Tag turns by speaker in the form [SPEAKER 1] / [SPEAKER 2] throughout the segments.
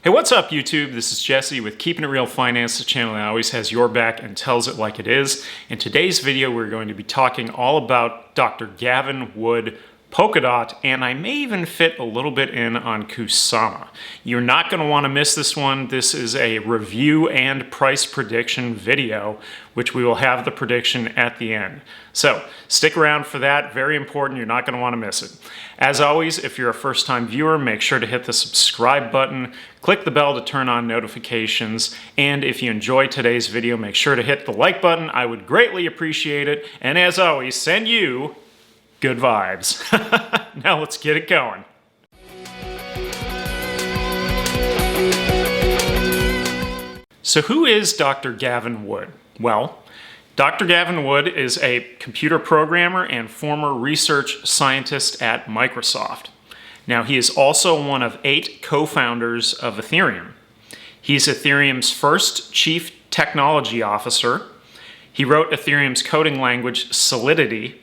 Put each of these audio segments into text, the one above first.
[SPEAKER 1] Hey, what's up YouTube? This is Jesse with Keeping It Real Finance, the channel that always has your back and tells it like it is. In today's video, we're going to be talking all about Dr. Gavin Wood, Polkadot, and I may even fit a little bit in on Kusama. You're not going to want to miss this one. This is a review and price prediction video, which we will have the prediction at the end. So stick around for that. Very important. You're not going to want to miss it. As always, if you're a first-time viewer, make sure to hit the subscribe button, click the bell to turn on notifications, and if you enjoyed today's video, make sure to hit the like button. I would greatly appreciate it. And as always, send you good vibes. Now let's get it going. So who is Dr. Gavin Wood? Well, Dr. Gavin Wood is a computer programmer and former research scientist at Microsoft. Now, he is also one of 8 co-founders of Ethereum. He's Ethereum's first chief technology officer. He wrote Ethereum's coding language Solidity.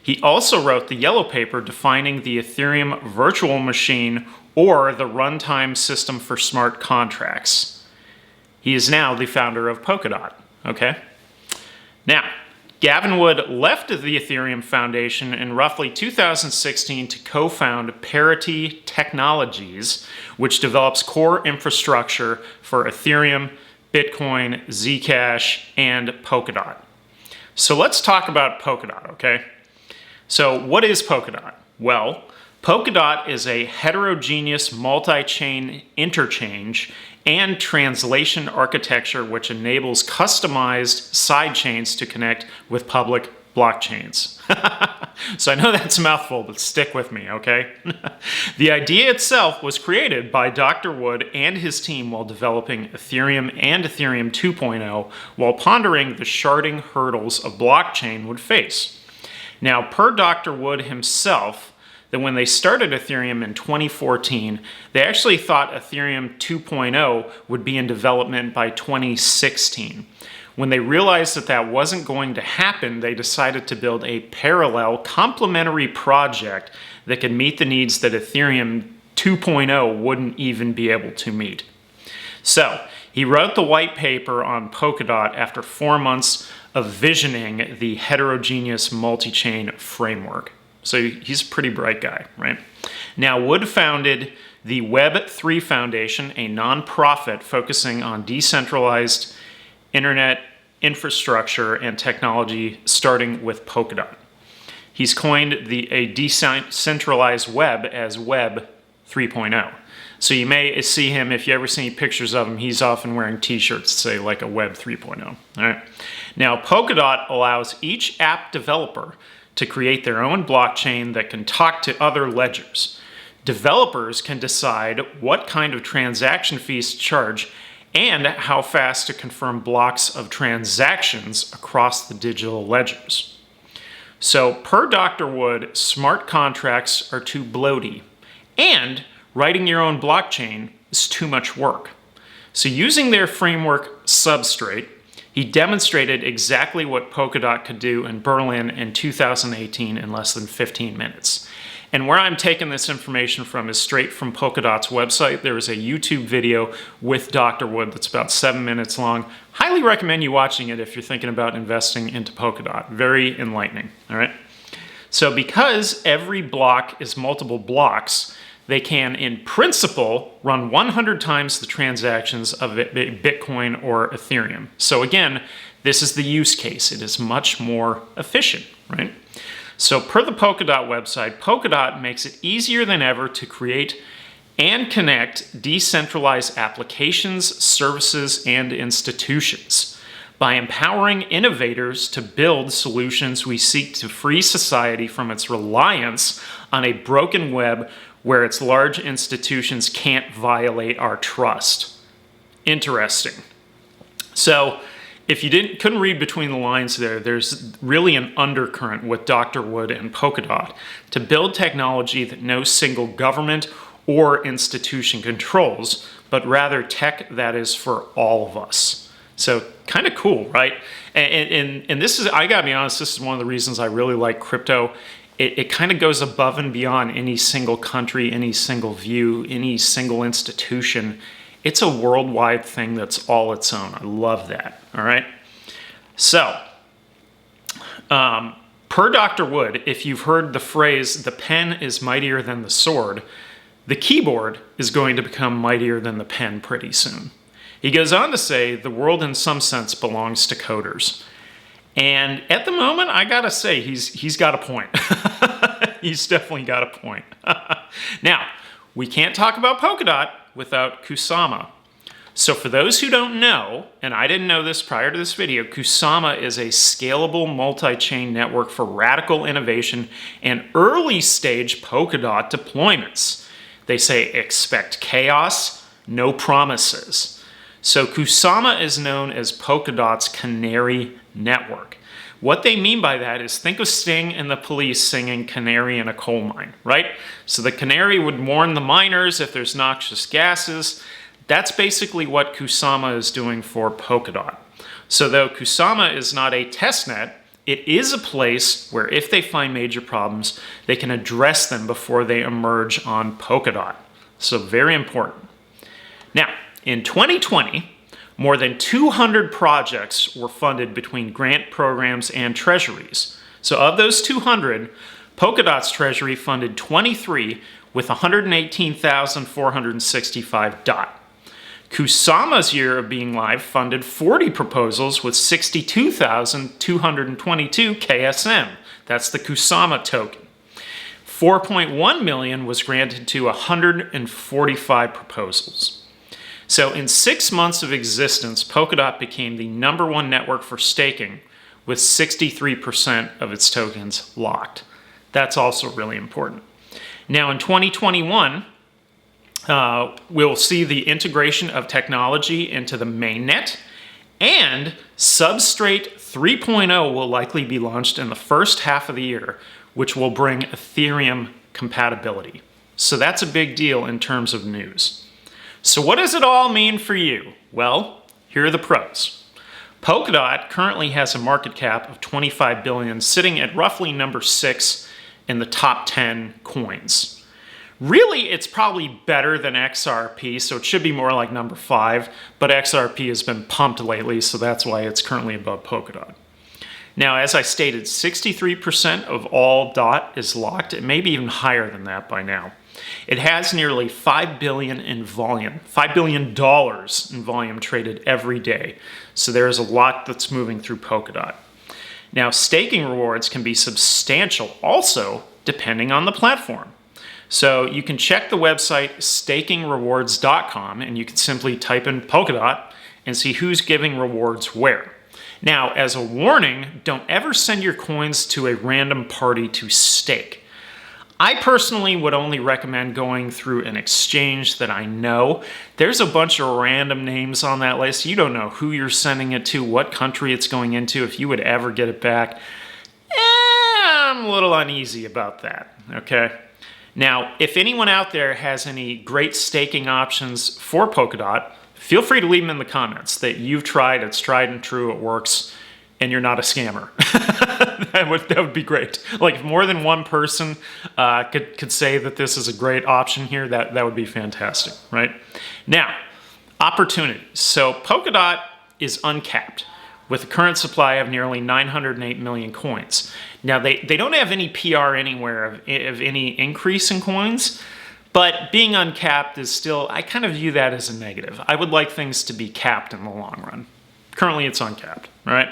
[SPEAKER 1] He also wrote the yellow paper defining the Ethereum virtual machine, or the runtime system for smart contracts. He is now the founder of Polkadot, okay? Now, Gavin Wood left the Ethereum Foundation in roughly 2016 to co-found Parity Technologies, which develops core infrastructure for Ethereum, Bitcoin, Zcash, and Polkadot. So let's talk about Polkadot, okay? So what is Polkadot? Well, Polkadot is a heterogeneous multi-chain interchange and translation architecture which enables customized sidechains to connect with public blockchains. So I know that's a mouthful, but stick with me, okay? The idea itself was created by Dr. Wood and his team while developing Ethereum and Ethereum 2.0 while pondering the sharding hurdles a blockchain would face. Now, per Dr. Wood himself, that when they started Ethereum in 2014, they actually thought Ethereum 2.0 would be in development by 2016. When they realized that that wasn't going to happen, they decided to build a parallel complementary project that could meet the needs that Ethereum 2.0 wouldn't even be able to meet. So, he wrote the white paper on Polkadot after 4 months of visioning the heterogeneous multi-chain framework. So he's a pretty bright guy, right? Now, Wood founded the Web3 Foundation, a nonprofit focusing on decentralized internet infrastructure and technology, starting with Polkadot. He's coined a decentralized web as Web 3.0. So you may see him, if you ever see pictures of him, he's often wearing t-shirts that say like a Web 3.0. All right. Now, Polkadot allows each app developer to create their own blockchain that can talk to other ledgers. Developers can decide what kind of transaction fees to charge and how fast to confirm blocks of transactions across the digital ledgers. So, per Dr. Wood, smart contracts are too bloaty, and writing your own blockchain is too much work. So using their framework Substrate, he demonstrated exactly what Polkadot could do in Berlin in 2018 in less than 15 minutes. And where I'm taking this information from is straight from Polkadot's website. There is a YouTube video with Dr. Wood that's about 7 minutes long. Highly recommend you watching it if you're thinking about investing into Polkadot. Very enlightening, all right? So because every block is multiple blocks, they can, in principle, run 100 times the transactions of Bitcoin or Ethereum. So again, this is the use case. It is much more efficient, right? So per the Polkadot website, Polkadot makes it easier than ever to create and connect decentralized applications, services, and institutions. By empowering innovators to build solutions, we seek to free society from its reliance on a broken web where its large institutions can't violate our trust. Interesting. So, if you couldn't read between the lines there's really an undercurrent with Dr. Wood and Polkadot to build technology that no single government or institution controls, but rather tech that is for all of us. So, kind of cool, right? And this is, I gotta be honest, this is one of the reasons I really like crypto. It kind of goes above and beyond any single country, any single view, any single institution. It's a worldwide thing that's all its own. I love that, all right? So, per Dr. Wood, if you've heard the phrase, the pen is mightier than the sword, the keyboard is going to become mightier than the pen pretty soon. He goes on to say, the world in some sense belongs to coders. And at the moment, I gotta say, he's got a point. He's definitely got a point. Now, we can't talk about Polkadot without Kusama. So for those who don't know, and I didn't know this prior to this video, Kusama is a scalable multi-chain network for radical innovation and early stage Polkadot deployments. They say expect chaos, no promises. So Kusama is known as Polkadot's canary network. What they mean by that is think of Sting and the Police singing Canary in a Coal Mine, right? So the canary would warn the miners if there's noxious gases. That's basically what Kusama is doing for Polkadot. So though Kusama is not a testnet, it is a place where if they find major problems, they can address them before they emerge on Polkadot. So very important. Now, in 2020, more than 200 projects were funded between grant programs and treasuries. So of those 200, Polkadot's treasury funded 23 with 118,465 DOT. Kusama's year of being live funded 40 proposals with 62,222 KSM. That's the Kusama token. 4.1 million was granted to 145 proposals. So in 6 months of existence, Polkadot became the #1 network for staking with 63% of its tokens locked. That's also really important. Now in 2021, we'll see the integration of technology into the mainnet, and Substrate 3.0 will likely be launched in the first half of the year, which will bring Ethereum compatibility. So that's a big deal in terms of news. So what does it all mean for you? Well, here are the pros. Polkadot currently has a market cap of 25 billion, sitting at roughly number 6 in the top 10 coins. Really, it's probably better than XRP, so it should be more like number 5, but XRP has been pumped lately, so that's why it's currently above Polkadot. Now, as I stated, 63% of all DOT is locked. It may be even higher than that by now. It has nearly $5 billion in volume, $5 billion in volume traded every day. So there is a lot that's moving through Polkadot. Now, staking rewards can be substantial also depending on the platform. So you can check the website stakingrewards.com and you can simply type in Polkadot and see who's giving rewards where. Now, as a warning, don't ever send your coins to a random party to stake. I personally would only recommend going through an exchange that I know. There's a bunch of random names on that list. You don't know who you're sending it to, what country it's going into, if you would ever get it back. I'm a little uneasy about that, okay? Now, if anyone out there has any great staking options for Polkadot, feel free to leave them in the comments that you've tried, it's tried and true, it works, and you're not a scammer. that would be great. Like if more than one person could say that this is a great option here, that would be fantastic, right? Now, opportunities. So Polkadot is uncapped with a current supply of nearly 908 million coins. Now, they don't have any PR anywhere of any increase in coins, but being uncapped is still, I kind of view that as a negative. I would like things to be capped in the long run. Currently, it's uncapped, right?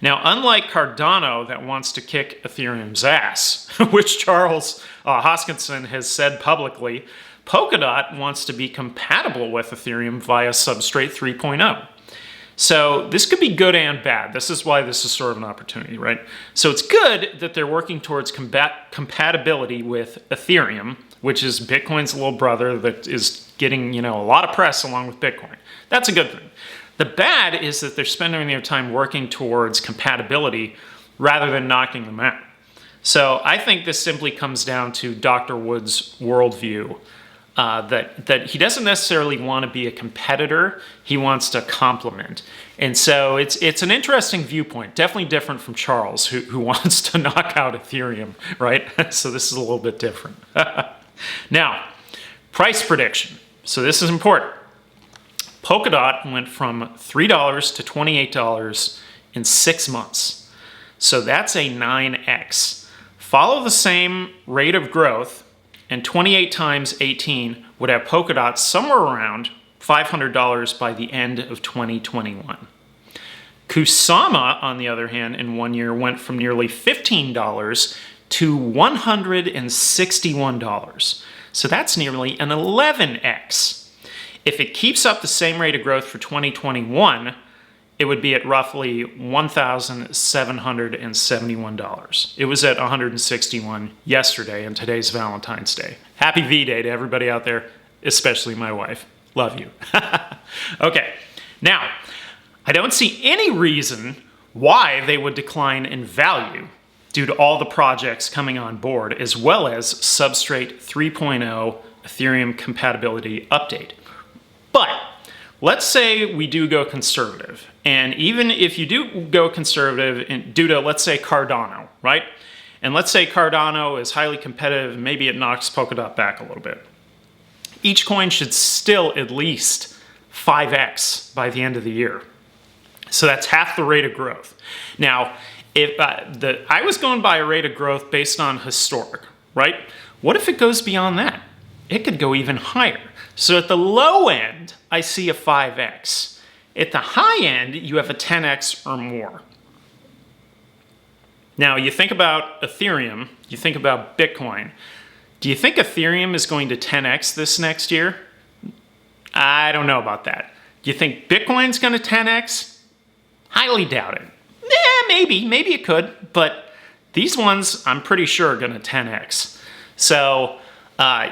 [SPEAKER 1] Now, unlike Cardano that wants to kick Ethereum's ass, which Charles Hoskinson has said publicly, Polkadot wants to be compatible with Ethereum via Substrate 3.0. So this could be good and bad. This is why this is sort of an opportunity, right? So it's good that they're working towards compatibility with Ethereum, which is Bitcoin's little brother that is getting, a lot of press along with Bitcoin. That's a good thing. The bad is that they're spending their time working towards compatibility rather than knocking them out. So I think this simply comes down to Dr. Wood's worldview, that he doesn't necessarily want to be a competitor, he wants to complement. And so it's an interesting viewpoint, definitely different from Charles, who wants to knock out Ethereum, right? So this is a little bit different. Now, price prediction. So this is important. Polkadot went from $3 to $28 in 6 months. So that's a 9x. Follow the same rate of growth, and 28 times 18 would have Polkadot somewhere around $500 by the end of 2021. Kusama, on the other hand, in 1 year went from nearly $15 to $161. So that's nearly an 11x. If it keeps up the same rate of growth for 2021, it would be at roughly $1,771. It was at $161 yesterday, and today's Valentine's Day. Happy V-Day to everybody out there, especially my wife. Love you. Okay, now, I don't see any reason why they would decline in value due to all the projects coming on board, as well as Substrate 3.0 Ethereum compatibility update. But let's say we do go conservative. And even if you do go conservative due to, let's say, Cardano, right? And let's say Cardano is highly competitive and maybe it knocks Polkadot back a little bit. Each coin should still at least 5x by the end of the year. So that's half the rate of growth. Now, if I was going by a rate of growth based on historic, right? What if it goes beyond that? It could go even higher. So at the low end, I see a 5x. At the high end, you have a 10x or more. Now, you think about Ethereum, you think about Bitcoin. Do you think Ethereum is going to 10x this next year? I don't know about that. Do you think Bitcoin's going to 10x? Highly doubt it. Maybe it could, but these ones I'm pretty sure are going to 10x. So,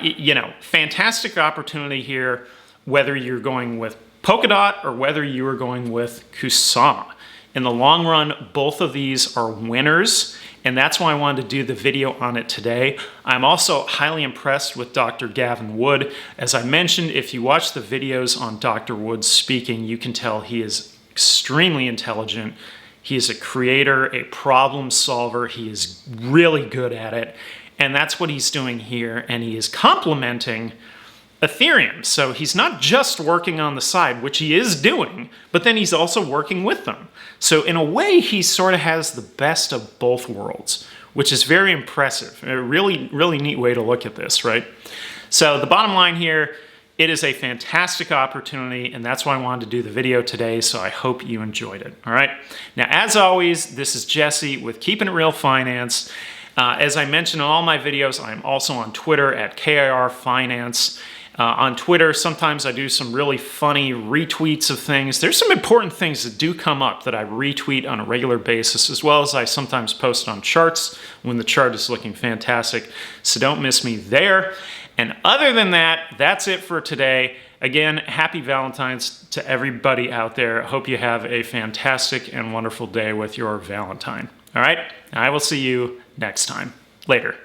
[SPEAKER 1] you know, fantastic opportunity here, whether you're going with Polkadot or whether you are going with Kusama. In the long run, both of these are winners, and that's why I wanted to do the video on it today. I'm also highly impressed with Dr. Gavin Wood. As I mentioned, if you watch the videos on Dr. Wood speaking, you can tell he is extremely intelligent. He is a creator, a problem solver. He is really good at it. And that's what he's doing here. And he is complementing Ethereum. So he's not just working on the side, which he is doing, but then he's also working with them. So in a way, he sort of has the best of both worlds, which is very impressive. A really, really neat way to look at this, right? So the bottom line here, it is a fantastic opportunity, and that's why I wanted to do the video today, so I hope you enjoyed it, all right? Now, as always, this is Jesse with Keeping It Real Finance. As I mentioned in all my videos, I'm also on Twitter at KIR Finance. On Twitter, sometimes I do some really funny retweets of things. There's some important things that do come up that I retweet on a regular basis, as well as I sometimes post on charts when the chart is looking fantastic, so don't miss me there. And other than that, that's it for today. Again, happy Valentine's to everybody out there. Hope you have a fantastic and wonderful day with your Valentine. All right? I will see you next time. Later.